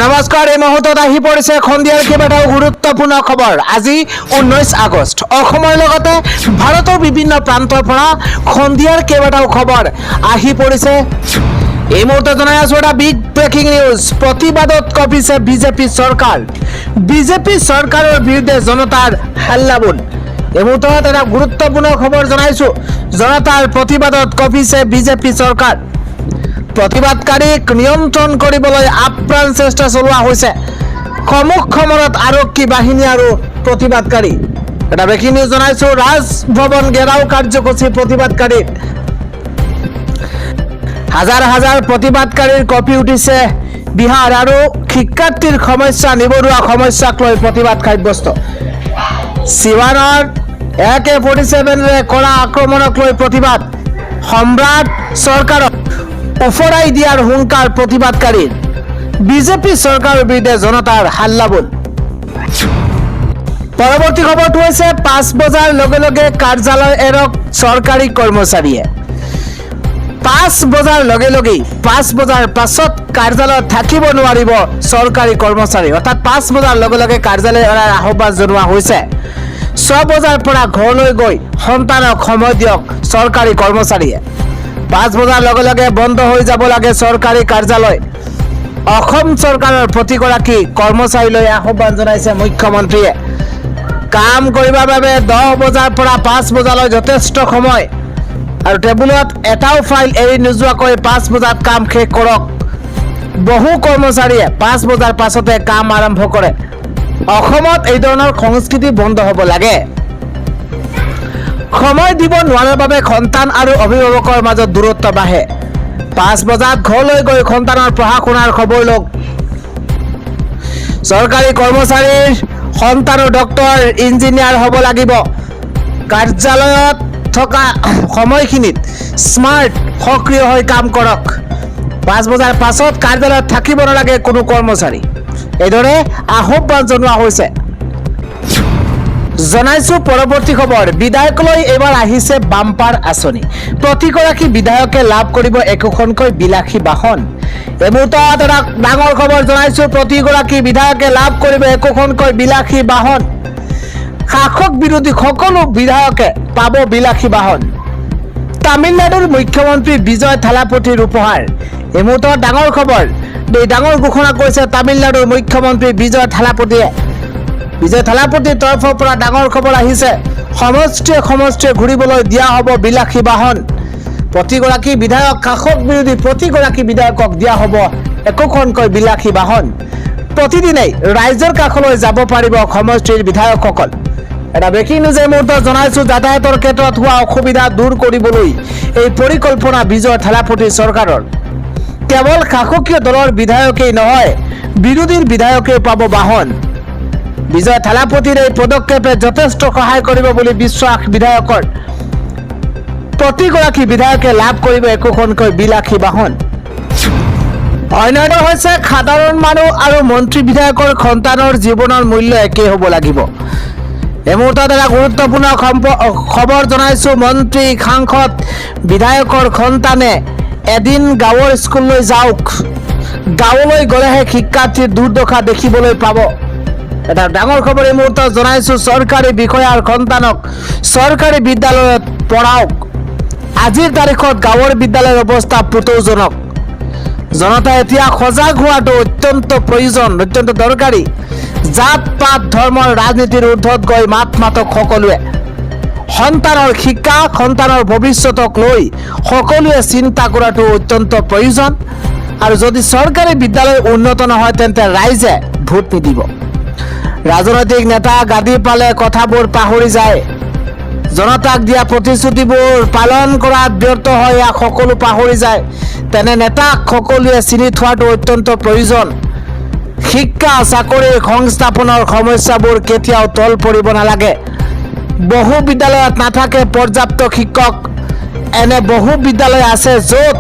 নমস্কাৰ, এই মুহূৰ্তত আহি পৰিছে খন্দিয়াৰ কেইবাটাও গুৰুত্বপূৰ্ণ খবৰ। আজি 19 আগষ্ট। অসমৰ লগতে ভাৰতৰ বিভিন্ন প্ৰান্তৰ পৰা খন্দিয়াৰ কেইবাটাও খবৰ আহি পৰিছে। এই মুহূৰ্তত জনাই আছো এটা বিগ ব্ৰেকিং নিউজ। প্ৰতিবাদত কঁপিছে বিজেপি চৰকাৰ। বিজেপি চৰকাৰৰ বিৰুদ্ধে জনতাৰ হাল্লাবোল। এই মুহূৰ্তত এটা গুৰুত্বপূৰ্ণ খবৰ জনাইছো। জনতাৰ প্ৰতিবাদত কঁপিছে বিজেপি চৰকাৰ। প্ৰতিবাদকাৰীক নিয়ন্ত্ৰণ কৰিবলৈ আপ্ৰাণ চেষ্টা চলোৱা হৈছে। সমুখত আৰক্ষী বাহিনী আৰু প্ৰতিবাদকাৰী। এটা ব্ৰেকিং নিউজ জনাইছো। ৰাজভৱন ঘেৰাও কাৰ্যসূচী প্ৰতিবাদকাৰীৰ। হাজাৰ হাজাৰ প্ৰতিবাদকাৰীৰ কঁপি উঠিছে বিহাৰ আৰু শিক্ষাৰ্থীৰ সমস্যা, নিবনুৱা সমস্যাক লৈ প্ৰতিবাদ সাব্যস্ত। চিৱানৰ AK-47ৰে কৰা আক্ৰমণক লৈ প্ৰতিবাদ। সম্ৰাট চৰকাৰক উফৰাই দিয়াৰ হুংকাৰ প্ৰতিবাদকাৰীৰ। বিজেপি চৰকাৰৰ বিৰুদ্ধে জনতাৰ হাল্লাবোল। পৰৱৰ্তী খবৰটো হৈছে 5 বজাৰ লগে লগে কাৰ্যালয় এৰক চৰকাৰী কৰ্মচাৰীয়ে। 5 বজাৰ লগে লগেই 5 বজাৰ পাছত কাৰ্যালয়ত থাকিব নোৱাৰিব চৰকাৰী কৰ্মচাৰী। অৰ্থাৎ 5 বজাৰ লগে লগে কাৰ্যালয় এৰাৰ আহ্বান জনোৱা হৈছে। 6 বজাৰ পৰা ঘৰলৈ গৈ সন্তানক সময় দিয়ক চৰকাৰী কৰ্মচাৰীয়ে। 5 বজাৰ লগে লগে বন্ধ হৈ যাব লাগে চৰকাৰী কাৰ্যালয়। অসম চৰকাৰৰ প্ৰতিগৰাকী কৰ্মচাৰীলৈ আহ্বান জনাইছে মুখ্যমন্ত্ৰীয়ে। কাম কৰিবৰ বাবে 10 বজাৰ পৰা 5 বজালৈ যথেষ্ট সময় আৰু টেবুলত এটাও ফাইল এৰি নোযোৱাকৈ 5 বজাত কাম শেষ কৰক। বহু কৰ্মচাৰীয়ে 5 বজাৰ পাছতে কাম আৰম্ভ কৰে। অসমত এই ধৰণৰ সংস্কৃতি বন্ধ হ'ব লাগে। সময় দিব নোৱাৰাৰ বাবে সন্তান আৰু অভিভাৱকৰ মাজত দূৰত্ব বাঢ়ে। 5 বজাত ঘৰলৈ গৈ সন্তানৰ পঢ়া শুনাৰ খবৰ লওক। চৰকাৰী কৰ্মচাৰীৰ সন্তানো ডক্তৰ, ইঞ্জিনিয়াৰ হ'ব লাগিব। কাৰ্যালয়ত থকা সময়খিনিত স্মাৰ্ট সক্ৰিয় হৈ কাম কৰক। 5 বজাৰ পাছত কাৰ্যালয়ত থাকিব নালাগে কোনো কৰ্মচাৰী। এইদৰে আহ্বান জনোৱা হৈছে। জনাইছো পৰৱৰ্তী খবৰ। বিধায়কলৈ এইবাৰ আহিছে বাম্পাৰ আঁচনি। প্ৰতিগৰাকী বিধায়কে লাভ কৰিব একোখনকৈ বিলাসী বাহন। এই মুহূৰ্তত এটা ডাঙৰ খবৰ জনাইছো। প্ৰতিগৰাকী বিধায়কে লাভ কৰিব একোখনকৈ বিলাসী বাহন। শাসক বিৰোধী সকলো বিধায়কে পাব বিলাসী বাহন। তামিলনাডুৰ মুখ্যমন্ত্ৰী বিজয় থালাপতিৰ উপহাৰ। এই মুহূৰ্তত ডাঙৰ খবৰ। এই ডাঙৰ ঘোষণা কৰিছে তামিলনাডুৰ মুখ্যমন্ত্ৰী বিজয় থালাপতিয়ে। বিজয় থালাপতিৰ তৰফৰ পৰা ডাঙৰ খবৰ আহিছে। সমষ্টিয়ে ঘূৰিবলৈ দিয়া হ'ব বিলাসী বাহন। প্ৰতিগৰাকী বিধায়ক, শাসক বিৰোধী প্ৰতিগৰাকী বিধায়কক দিয়া হ'ব একোখনকৈ বিলাসী বাহন। প্ৰতিদিনেই ৰাইজৰ কাষলৈ যাব পাৰিব সমষ্টিৰ বিধায়কসকল। এটা ব্ৰেকিং নিউজ এই মুহূৰ্তত জনাইছো। যাতায়াতৰ ক্ষেত্ৰত হোৱা অসুবিধা দূৰ কৰিবলৈ এই পৰিকল্পনা বিজয় থালাপতিৰ চৰকাৰৰ। কেৱল শাসকীয় দলৰ বিধায়কেই নহয়, বিৰোধীৰ বিধায়কেও পাব বাহন। বিজয় থালাপতিৰ এই পদক্ষেপে যথেষ্ট সহায় কৰিব বুলি বিশ্বাস বিধায়কৰ। প্ৰতিগৰাকী বিধায়কে লাভ কৰিব একোখনকৈ বিলাসী বাহন। অন্যটো হৈছে সাধাৰণ মানুহ আৰু মন্ত্ৰী বিধায়কৰ সন্তানৰ জীৱনৰ মূল্য একেই হ'ব লাগিব। এই মুহূৰ্তত এটা গুৰুত্বপূৰ্ণ খবৰ জনাইছো। মন্ত্ৰী, সাংসদ, বিধায়কৰ সন্তানে এদিন গাঁৱৰ স্কুললৈ যাওক। গাঁৱলৈ গ'লেহে শিক্ষাৰ্থীৰ দুৰ্দশা দেখিবলৈ পাব। এটা ডাঙৰ খবৰ এই মুহূৰ্তত জনাইছো। চৰকাৰী বিষয়াৰ সন্তানক চৰকাৰী বিদ্যালয়ত পঢ়াওক। আজিৰ তাৰিখত গাঁৱৰ বিদ্যালয়ৰ অৱস্থা পুতৌজনক। জনতা এতিয়া সজাগ হোৱাটো অত্যন্ত প্ৰয়োজন, অত্যন্ত দৰকাৰী। জাত পাত ধৰ্মৰ ৰাজনীতিৰ ঊৰ্ধত গৈ মাত মাতক সকলোৱে। সন্তানৰ শিক্ষা, সন্তানৰ ভৱিষ্যতক লৈ সকলোৱে চিন্তা কৰাটো অত্যন্ত প্ৰয়োজন। আৰু যদি চৰকাৰী বিদ্যালয় উন্নত নহয় তেন্তে ৰাইজে ভোট নিদিব। ৰাজনৈতিক নেতা গাদী পালে কথাবোৰ পাহৰি যায়। জনতাক দিয়া প্ৰতিশ্ৰুতিবোৰ পালন কৰাত ব্যৰ্থ হৈ সকলো পাহৰি যায়। তেনে নেতাক সকলোৱে চিনি থোৱাটো অত্যন্ত প্ৰয়োজন। শিক্ষা, চাকৰি, সংস্থাপনৰ সমস্যাবোৰ কেতিয়াও তল পৰিব নালাগে। বহু বিদ্যালয়ত নাথাকে পৰ্যাপ্ত শিক্ষক। এনে বহু বিদ্যালয় আছে য'ত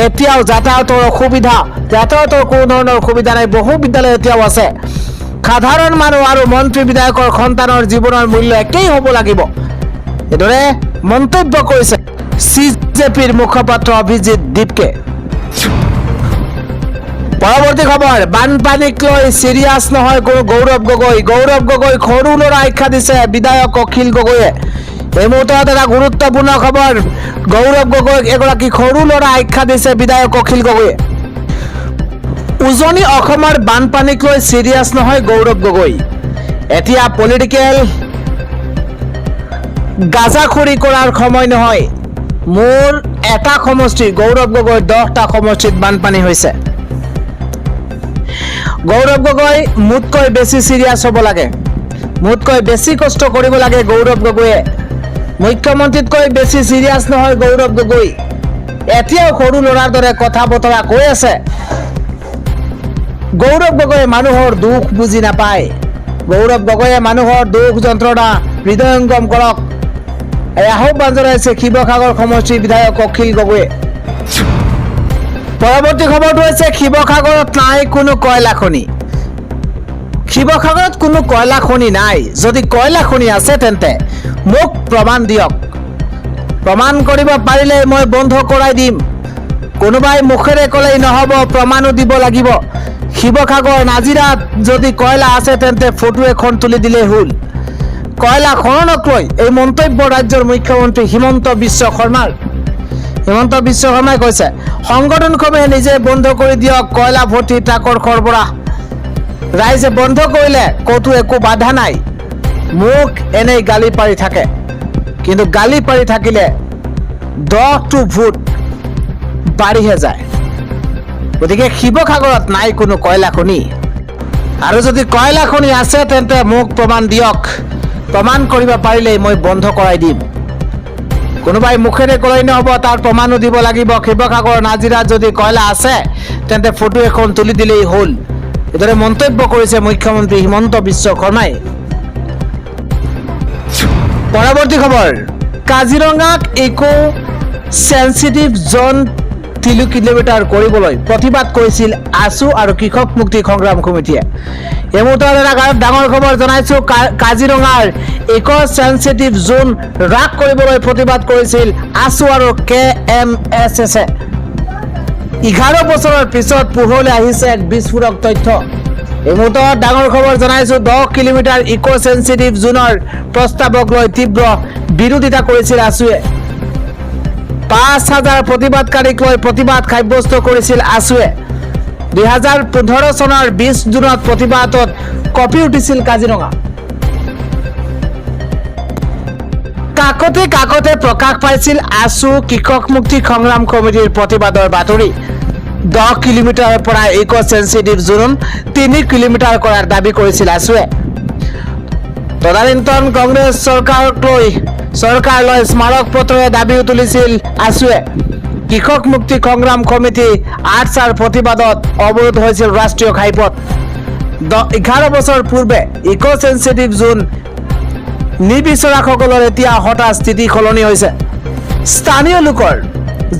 এতিয়াও যাতায়াতৰ কোনো ধৰণৰ সুবিধা নাই। বহু বিদ্যালয় এতিয়াও আছে। সাধাৰণ মানুহ আৰু মন্ত্ৰী বিধায়কৰ সন্তানৰ জীৱনৰ মূল্য একেই হ'ব লাগিব। এইদৰে মন্তব্য কৰিছে CJPৰ মুখপাত্ৰ অভিজিৎ দীপকে। পৰৱৰ্তী খবৰ, বানপানীক লৈ চিৰিয়াছ নহয় কোনো গৌৰৱ গগৈ। গৌৰৱ গগৈ সৰু ল'ৰা আখ্যা দিছে বিধায়ক অখিল গগৈয়ে। এই মুহূৰ্তত এটা গুৰুত্বপূৰ্ণ খবৰ, গৌৰৱ গগৈক এগৰাকী সৰু ল'ৰা আখ্যা দিছে বিধায়ক অখিল গগৈয়ে। উজনি অসমৰ বানপানীক লৈ চিৰিয়াছ নহয় গৌৰৱ গগৈ। এতিয়া পলিটিকেল গাজাখুৰি কৰাৰ সময় নহয়। মোৰ এটা সমষ্টি, গৌৰৱ গগৈ 10টা সমষ্টিত বানপানী হৈছে। গৌৰৱ গগৈ মোতকৈ বেছি চিৰিয়াছ হ'ব লাগে, মোতকৈ বেছি কষ্ট কৰিব লাগে গৌৰৱ গগৈয়ে। মুখ্যমন্ত্ৰীতকৈ বেছি চিৰিয়াছ নহয় গৌৰৱ গগৈ। এতিয়াও সৰু ল'ৰাৰ দৰে কথা বতৰা কৈ আছে। গৌৰৱ গগৈয়ে মানুহৰ দুখ বুজি নাপায়। গৌৰৱ গগৈয়ে মানুহৰ দুখ যন্ত্ৰণা হৃদয়ংগম কৰক, এই আহ্বান জনাইছে শিৱসাগৰ সমষ্টিৰ বিধায়ক অখিল গগৈয়ে। পৰৱৰ্তী খবৰটো হৈছে শিৱসাগৰত নাই কোনো কয়লা খনি। শিৱসাগৰত কোনো কয়লা খনি নাই। যদি কয়লা খনি আছে তেন্তে মোক প্ৰমাণ দিয়ক। প্ৰমাণ কৰিব পাৰিলে মই বন্ধ কৰাই দিম। কোনোবাই মুখেৰে ক'লেই নহ'ব, প্ৰমাণো দিব লাগিব। শিৱসাগৰ নাজিৰাত যদি কয়লা আছে তেন্তে ফটো এখন তুলি দিলেই হ'ল। কয়লা খননক লৈ এই মন্তব্য ৰাজ্যৰ মুখ্যমন্ত্ৰী হিমন্ত বিশ্ব শৰ্মাৰ। হিমন্ত বিশ্ব শৰ্মাই কৈছে সংগঠনসমূহে নিজে বন্ধ কৰি দিয়ক কয়লা ভৰ্তি ট্ৰাকৰ সৰবৰাহ। ৰাইজে বন্ধ কৰিলে ক'তো একো বাধা নাই। মোক এনেই গালি পাৰি থাকে, কিন্তু গালি পাৰি থাকিলে 10টো ভোট বাঢ়িহে যায়। গতিকে শিৱসাগৰত নাই কোনো কয়লা খনি, আৰু যদি কয়লা খনি আছে তেন্তে মোক প্ৰমাণ দিয়ক। প্ৰমাণ কৰিব পাৰিলেই মই বন্ধ কৰাই দিম। কোনোবাই মুখেৰে ক'লেই নহ'ব, তাৰ প্ৰমাণো দিব লাগিব। শিৱসাগৰ নাজিৰাত যদি কয়লা আছে তেন্তে ফটো এখন তুলি দিলেই হ'ল। এইদৰে মন্তব্য কৰিছে মুখ্যমন্ত্ৰী হিমন্ত বিশ্ব শৰ্মাই। পৰৱৰ্তী খবৰ, কাজিৰঙাক ইকো চেঞ্চিটিভ জোন 3 কিলোমিটাৰ কৰিবলৈ প্ৰতিবাদ কৰিছিল আছু আৰু কৃষক মুক্তি সংগ্ৰাম সমিতিয়ে। এই মুহূৰ্তত এটা ডাঙৰ খবৰ জনাইছো, কাজিৰঙাৰ ইকো চেঞ্চিটিভ জোন হ্ৰাস কৰিবলৈ প্ৰতিবাদ কৰিছিল আছু আৰু KMSS-এ। 11 বছৰৰ পিছত পোহৰলৈ আহিছে এক বিস্ফোৰক তথ্য। এই মুহূৰ্তত ডাঙৰ খবৰ জনাইছো, 10 কিলোমিটাৰ ইকো চেঞ্চিটিভ জোনৰ প্ৰস্তাৱক লৈ তীব্ৰ বিৰোধিতা কৰিছিল আছুৱে। 5,000 প্ৰতিবাদকাৰীক লৈ প্ৰতিবাদ সাব্যস্ত কৰিছিল আছুৱে। 2015 চনৰ 20 জুনত প্ৰতিবাদত কঁপি উঠিছিল কাজিৰঙা। কাকতে কাকতে প্ৰকাশ পাইছিল আছু কৃষক মুক্তি সংগ্ৰাম সমিতিৰ প্ৰতিবাদৰ বাতৰি। 10 কিলোমিটাৰৰ পৰা ইকো চেঞ্চিটিভ জোন 3 কিলোমিটাৰ কৰাৰ দাবী কৰিছিল আছুৱে। তদানীন্তন কংগ্ৰেছ চৰকাৰলৈ স্মাৰক পত্ৰৰে দাবীও তুলিছিল আছুৱে। কৃষক মুক্তি সংগ্ৰাম সমিতি 8 প্ৰতিবাদত অৱৰোধ হৈছিল ৰাষ্ট্ৰীয় ঘাইপথ। 11 বছৰ পূৰ্বে ইকো চেঞ্চিটিভ জোন নিবিচৰাসকলৰ এতিয়া হঠাৎ স্থিতি সলনি হৈছে। স্থানীয় লোকৰ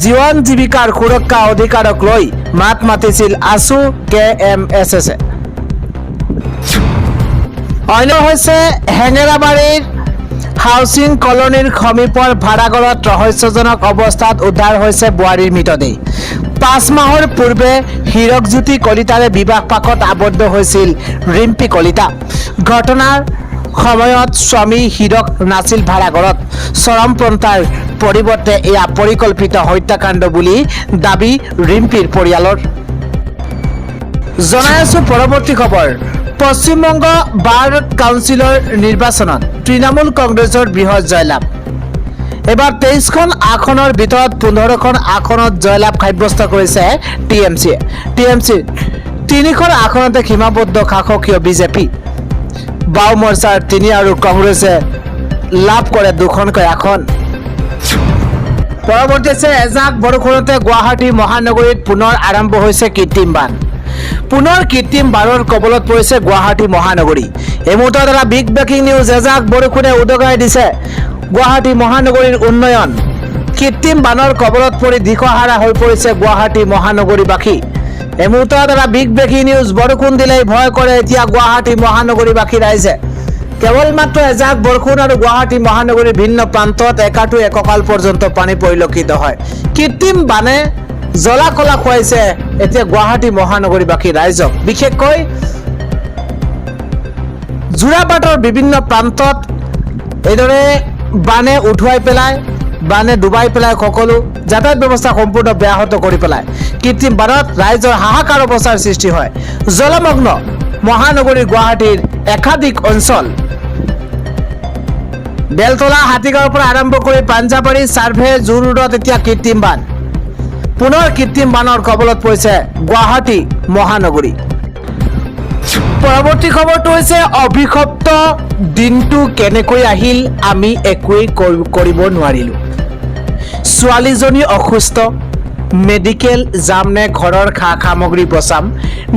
জীৱন জীৱিকাৰ সুৰক্ষা অধিকাৰক লৈ মাত মাতিছিল আছু KMSS-এ। অন্য হৈছে হেঙেৰাবাৰীৰ হাউচিং কলনীৰ সমীপৰ ভাড়াঘৰত ৰহস্যজনক অৱস্থাত উদ্ধাৰ হৈছে বোৱাৰীৰ মৃতদেহ। 5 মাহৰ পূৰ্বে হীৰকজ্যোতি কলিতাৰে বিবাহ পাকত আবদ্ধ হৈছিল ৰিম্পী কলিতা। ঘটনাৰ সময়ত স্বামী হীৰক নাছিল ভাড়াঘৰত। চৰমপন্থাৰ পৰিৱৰ্তে এয়া পৰিকল্পিত হত্যাকাণ্ড বুলি দাবী ৰিম্পীৰ পৰিয়ালৰ। জনাই আছো পৰৱৰ্তী খবৰ, পশ্চিমবংগ বাৰ কাউন্সিলৰ নিৰ্বাচনত তৃণমূল কংগ্ৰেছৰ বৃহৎ জয়লাভ। এবাৰ 23খন আসনৰ ভিতৰত 15খন আসনত জয়লাভ সাব্যস্ত কৰিছে TMCয়ে। TMCৰ 3খন আসনতে সীমাবদ্ধ শাসকীয় বিজেপি। বাও মৰ্চাৰ 3 আৰু কংগ্ৰেছে লাভ কৰে 2খনকৈ আসন। পৰৱৰ্তী আছে এজাক বৰষুণতে গুৱাহাটী মহানগৰীত পুনৰ আৰম্ভ হৈছে কৃত্ৰিম বান। পুনৰ কৃত্ৰিম বানৰ কবলত পৰিছে গুৱাহাটী মহানগৰী। এই মুহূৰ্তত এটা বিগ ব্ৰেকিং নিউজ, এজাক বৰষুণে উদগাই দিছে গুৱাহাটী মহানগৰীৰ উন্নয়ন। কৃত্ৰিম বানৰ কবলত পৰি দিশহাৰা হৈ পৰিছে গুৱাহাটী মহানগৰীবাসী। এই মুহূৰ্তত এটা বিগ ব্ৰেকিং নিউজ, বৰষুণ দিলেই ভয় কৰে এতিয়া গুৱাহাটী মহানগৰীবাসী ৰাইজে। কেৱল মাত্ৰ এজাক বৰষুণ আৰু গুৱাহাটী মহানগৰীৰ ভিন্ন প্ৰান্তত একাটো এককাল পৰ্যন্ত পানী পৰিলক্ষিত হয়। কৃত্ৰিম বানে জ্বলা কলা খুৱাইছে এতিয়া গুৱাহাটী মহানগৰীবাসী ৰাইজক। বিশেষকৈ যোৰাবাটৰ বিভিন্ন প্ৰান্তত এইদৰে বানে উঠুৱাই পেলাই, বানে ডুবাই পেলাই সকলো যাতায়াত ব্যৱস্থা সম্পূৰ্ণ ব্যাহত কৰি পেলাই কৃত্ৰিম বানত ৰাইজৰ হাহাকাৰ অৱস্থাৰ সৃষ্টি হয়। জলমগ্ন মহানগৰী গুৱাহাটীৰ একাধিক অঞ্চল বেলতলা, হাতীগাঁৱৰ পৰা আৰম্ভ কৰি পাঞ্জাবাৰী, চাৰ্ভে, জু ৰোডত এতিয়া কৃত্ৰিম বান। পুনৰ কৃত্ৰিম বানৰ কবলত পৰিছে গুৱাহাটী মহানগৰী। পৰৱৰ্তী খবৰটো হৈছে অভিশপ্ত দিনটো কেনেকৈ আহিল আমি একোৱেই কৰিব নোৱাৰিলোঁ। ছোৱালীজনী অসুস্থ, মেডিকেল যাম নে ঘৰৰ সা সামগ্ৰী বচাম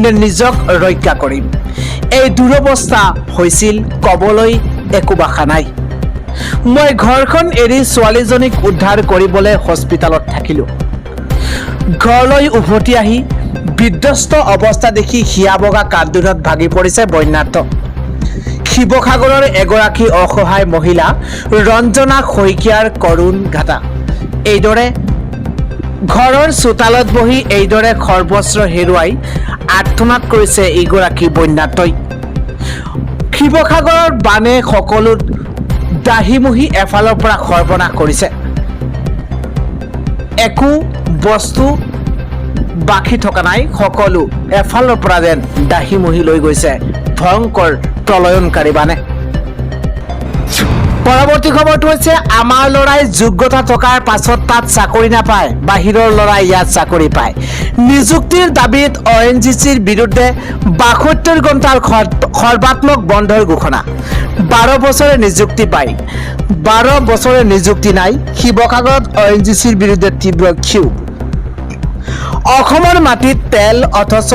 নে নিজক ৰক্ষা কৰিম, এই দুৰৱস্থা হৈছিল, ক'বলৈ একো ভাষা নাই। মই ঘৰখন এৰি ছোৱালীজনীক উদ্ধাৰ কৰিবলৈ হস্পিটালত থাকিলোঁ। ঘৰলৈ উভতি আহি বিধ্বস্ত অৱস্থা দেখি হিয়া বগা কান্দোনত ভাগি পৰিছে বন্যাৰ্থ। শিৱসাগৰৰ এগৰাকী অসহায় মহিলা ৰঞ্জনা শইকীয়াৰ কৰুণ গাথা। এইদৰে ঘৰৰ চোতালত বহি এইদৰে সৰ্বস্ব হেৰুৱাই আৰ্তনাদ কৰিছে এইগৰাকী বন্যাৰ্থই। শিৱসাগৰৰ বানে সকলো দাহিমুহি এফালৰ পৰা সৰ্বনাশ কৰিছে। একো বস্তু বাকী থকা নাই, সকলো এফালৰ পৰা যেন দাহিমুহি লৈ গৈছে ভয়ংকৰ প্ৰলয়নকাৰী বানে। পৰৱৰ্তী খবৰটো হৈছে আমাৰ ল'ৰাই যোগ্যতা থকাৰ পাছত তাত চাকৰি নাপায়, বাহিৰৰ ল'ৰাই ইয়াত চাকৰি পায়। নিযুক্তিৰ দাবীত ONGCৰ বিৰুদ্ধে 72 ঘণ্টাৰ সৰ্বাত্মক বন্ধৰ ঘোষণা। 12 বছৰে নিযুক্তি পায়, 12 বছৰে নিযুক্তি নাই। শিৱসাগৰত ONGCৰ বিৰুদ্ধে তীব্ৰ ক্ষোভ। অসমৰ মাটিত তেল অথচ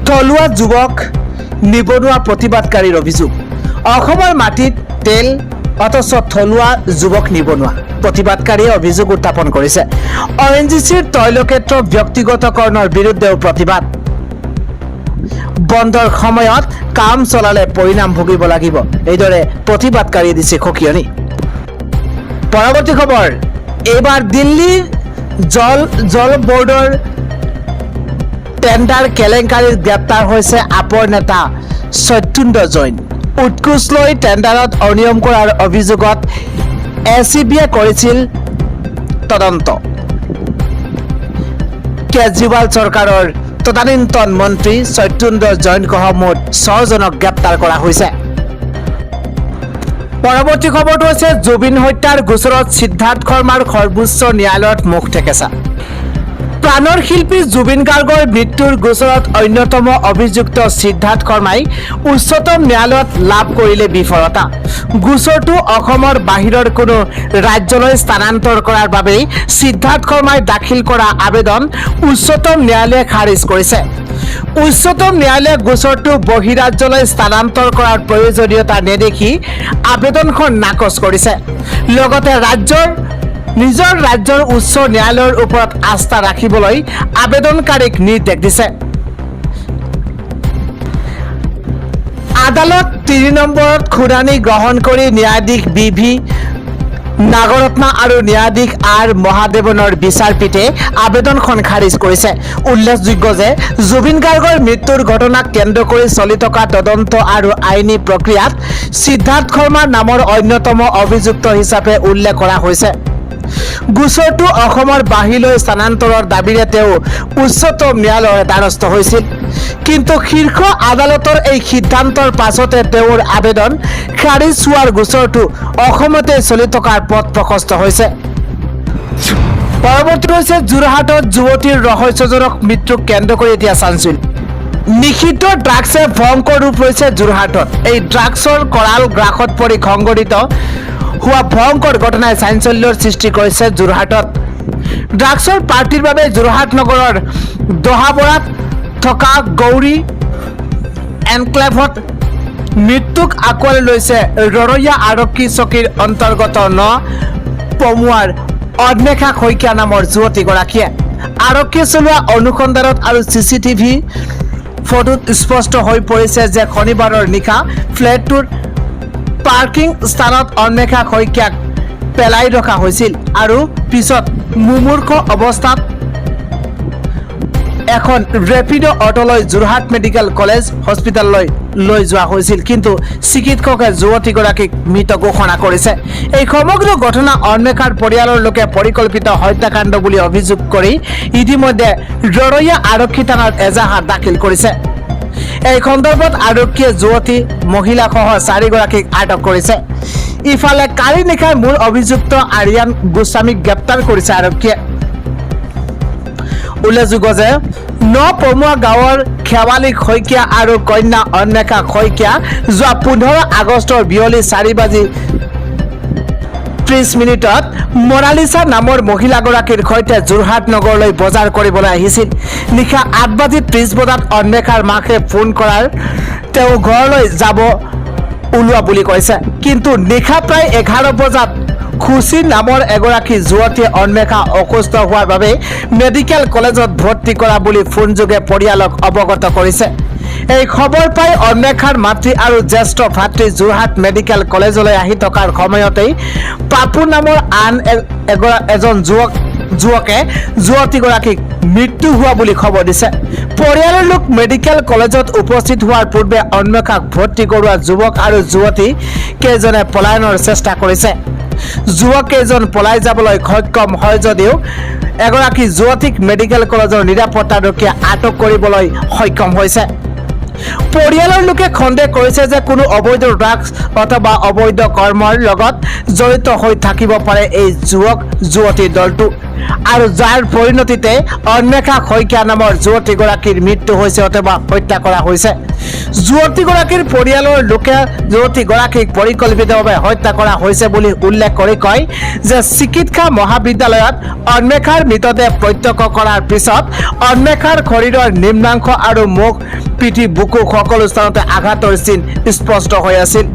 থলুৱা যুৱক নিবনুৱা, প্ৰতিবাদকাৰীৰ অভিযোগ। অসমৰ মাটিত তেল অথচ থলুৱা যুৱক নিবনুৱা, প্ৰতিবাদকাৰীয়ে অভিযোগ উত্থাপন কৰিছে। ONGCৰ তৈলক্ষেত্ৰ ব্যক্তিগতকৰণৰ বিৰুদ্ধেও প্ৰতিবাদ। বন্ধৰ সময়ত কাম চলালে পৰিণাম ভুগিব লাগিব, এইদৰে প্ৰতিবাদকাৰীয়ে দিছে সকিয়নি। পৰৱৰ্তী খবৰ, এইবাৰ দিল্লীৰ জল বোৰ্ডৰ টেণ্ডাৰ কেলেংকাৰীত গ্ৰেপ্তাৰ হৈছে আপৰ নেতা সত্যেন্দ্ৰ জৈন। উৎকোচ লৈ টেণ্ডাৰত অনিয়ম কৰাৰ অভিযোগত SCBয়ে কৰিছিল তদন্ত। কেজৰিৱাল চৰকাৰৰ তদানীন্তন মন্ত্ৰী সত্যেন্দ্ৰ জৈনসহ মুঠ 6 জনক গ্ৰেপ্তাৰ কৰা হৈছে। পৰৱৰ্তী খবৰটো হৈছে জুবিন হত্যাৰ গোচৰত সিদ্ধাৰ্থ শৰ্মাৰ সৰ্বোচ্চ ন্যায়ালয়ত মুখ ঠেকেচা। প্ৰাণৰ শিল্পী জুবিন গাৰ্গৰ মৃত্যুৰ গোচৰত অন্যতম অভিযুক্ত সিদ্ধাৰ্থ শৰ্মাই উচ্চতম ন্যায়ালয়ত লাভ কৰিলে বিফলতা। গোচৰটো অসমৰ বাহিৰৰ কোনো ৰাজ্যলৈ স্থানান্তৰ কৰাৰ বাবেই সিদ্ধাৰ্থ শৰ্মাই দাখিল কৰা আবেদন উচ্চতম ন্যায়ালয়ে খাৰিজ কৰিছে। উচ্চতম ন্যায়ালয়ে গোচৰটো বহিৰাজ্যলৈ স্থানান্তৰ কৰাৰ প্ৰয়োজনীয়তা নেদেখি আবেদনখন নাকচ কৰিছে। লগতে নিজৰ ৰাজ্যৰ উচ্চ ন্যায়ালয়ৰ ওপৰত আস্থা ৰাখিবলৈ আবেদনকাৰীক নিৰ্দেশ দিছে। আদালত 3 নম্বৰত শুনানি গ্ৰহণ কৰি ন্যায়াধীশ BV নাগৰত্না আৰু ন্যায়াধীশ R মহাদেৱনৰ বিচাৰপীঠে আবেদনখন খাৰিজ কৰিছে। উল্লেখযোগ্য যে জুবিন গাৰ্গৰ মৃত্যুৰ ঘটনাক কেন্দ্ৰ কৰি চলি থকা তদন্ত আৰু আইনী প্ৰক্ৰিয়াত সিদ্ধাৰ্থ শৰ্মাৰ নামৰ অন্যতম অভিযুক্ত হিচাপে উল্লেখ কৰা হৈছে। গোচৰটো অসমৰ বাহিৰলৈ স্থানান্তৰৰ দাবীৰে তেওঁ উচ্চতম ন্যায়ালয়ৰ দ্বাৰস্থ হৈছিল। কিন্তু শীৰ্ষ আদালতৰ এই সিদ্ধান্তৰ পাছতে তেওঁৰ আবেদন খাৰিজ হোৱাৰ গোচৰটো অসমতে চলি থকাৰ পথ প্ৰশস্ত হৈছে। পৰৱৰ্তী হৈছে যোৰহাটত যুৱতীৰ ৰহস্যজনক মৃত্যুক কেন্দ্ৰ কৰি এতিয়া চাঞ্চল্য। নিষিদ্ধ ড্ৰাগছে ভয়ংকৰ ৰূপ লৈছে যোৰহাটত। এই ড্ৰাগছৰ কৰাল গ্ৰাসত পৰি সংঘটিত হোৱা ভয়ংকৰ ঘটনাই চাঞ্চল্যৰ সৃষ্টি কৰিছে যোৰহাটত। ড্ৰাগছৰ পাৰ্টিৰ বাবে যোৰহাট নগৰৰ দহাবৰাত থকা গৌৰী এনক্লেভত মৃত্যুক আঁকোৱালি লৈছে ৰৰৈয়া আৰক্ষী চকীৰ অন্তৰ্গত 9 পমুৱাৰ অন্বেষা শইকীয়া নামৰ যুৱতীগৰাকীয়ে। আৰক্ষীয়ে চলোৱা অনুসন্ধানত আৰু CCTV ফটোত স্পষ্ট হৈ পৰিছে যে শনিবাৰৰ নিশা ফ্লেটটোৰ পাৰ্কিং স্থানত অন্বেষা শইকীয়াক পেলাই ৰখা হৈছিল আৰু পিছত মুমূৰ্ষ অৱস্থাত এখন ৰেপিড অটোলৈ যোৰহাট মেডিকেল কলেজ হস্পিটেললৈ লৈ যোৱা হৈছিল, কিন্তু চিকিৎসকে যুৱতীগৰাকীক মৃত ঘোষণা কৰিছে। এই সমগ্ৰ ঘটনা অন্বেষাৰ পৰিয়ালৰ লোকে পৰিকল্পিত হত্যাকাণ্ড বুলি অভিযোগ কৰি ইতিমধ্যে ৰৰৈয়া আৰক্ষী থানাত এজাহাৰ দাখিল কৰিছে। এই সন্দৰ্ভত আৰক্ষীয়ে যুৱতী মহিলাসহ 4গৰাকীক আটক কৰিছে। ইফালে কালি নিশাই মূল অভিযুক্ত আৰিয়ান গোস্বামীক গ্ৰেপ্তাৰ কৰিছে আৰক্ষীয়ে। উল্লেখযোগ্য যে নপমুৱা গাঁৱৰ খেৱালী শইকীয়া আৰু কন্যা অন্বেষা শইকীয়া যোৱা 15 আগষ্টৰ বিয়লি 4:30 মনালিছা নামৰ মহিলাগৰাকীৰ সৈতে যোৰহাট নগৰলৈ বজাৰ কৰিবলৈ আহিছিল। নিশা 8:30 অন্বেষাৰ মাকে ফোন কৰাৰ তেওঁ ঘৰলৈ যাব ওলোৱা বুলি কৈছে, কিন্তু নিশা প্ৰায় 11 বজাত খুচি নামৰ এগৰাকী যুৱতীয়ে অন্বেষা অসুস্থ হোৱাৰ বাবে মেডিকেল কলেজত ভৰ্তি কৰা বুলি ফোনযোগে পৰিয়ালক অৱগত কৰিছে। এই খবৰ পাই অন্বেষাৰ মাতৃ আৰু জ্যেষ্ঠ ভাতৃ যোৰহাট মেডিকেল কলেজলৈ আহি থকাৰ সময়তেই পাপু নামৰ আন এজন যুৱকে যুৱতীগৰাকীক মৃত্যু হোৱা বুলি খবৰ দিছে। পৰিয়ালৰ লোক মেডিকেল কলেজত উপস্থিত হোৱাৰ পূৰ্বে অন্বেষাক ভৰ্তি কৰোৱা যুৱক আৰু যুৱতী কেইজনে পলায়নৰ চেষ্টা কৰিছে। যুৱক কেইজন পলাই যাবলৈ সক্ষম হয় যদিও এগৰাকী যুৱতীক মেডিকেল কলেজৰ নিৰাপত্তাৰক্ষীয়ে আটক কৰিবলৈ সক্ষম হৈছে। পৰিয়ালৰ লোকে সন্দেহ কৰিছে যে কোনো অবৈধ ড্ৰাগছ অথবা অবৈধ কৰ্মৰ লগত জড়িত হৈ থাকিব পাৰে এই যুৱক যুৱতীৰ দলটো, আৰু যাৰ পৰিণতিতে অন্বেষা শইকীয়া নামৰ যুৱতীগৰাকীৰ মৃত্যু হৈছে অথবা হত্যা কৰা হৈছে। যুৱতীগৰাকীৰ পৰিয়ালৰ লোকে যুৱতীগৰাকীক পৰিকল্পিতভাৱে হত্যা কৰা হৈছে বুলি উল্লেখ কৰি কয় যে চিকিৎসা মহাবিদ্যালয়ত অন্বেষাৰ মৃতদেহ প্ৰত্যক্ষ কৰাৰ পিছত অন্বেষাৰ শৰীৰৰ নিম্নাংশ আৰু মুখ, পিঠি, বুকু সকলো স্থানতে আঘাতৰ চিন স্পষ্ট হৈ আছিল।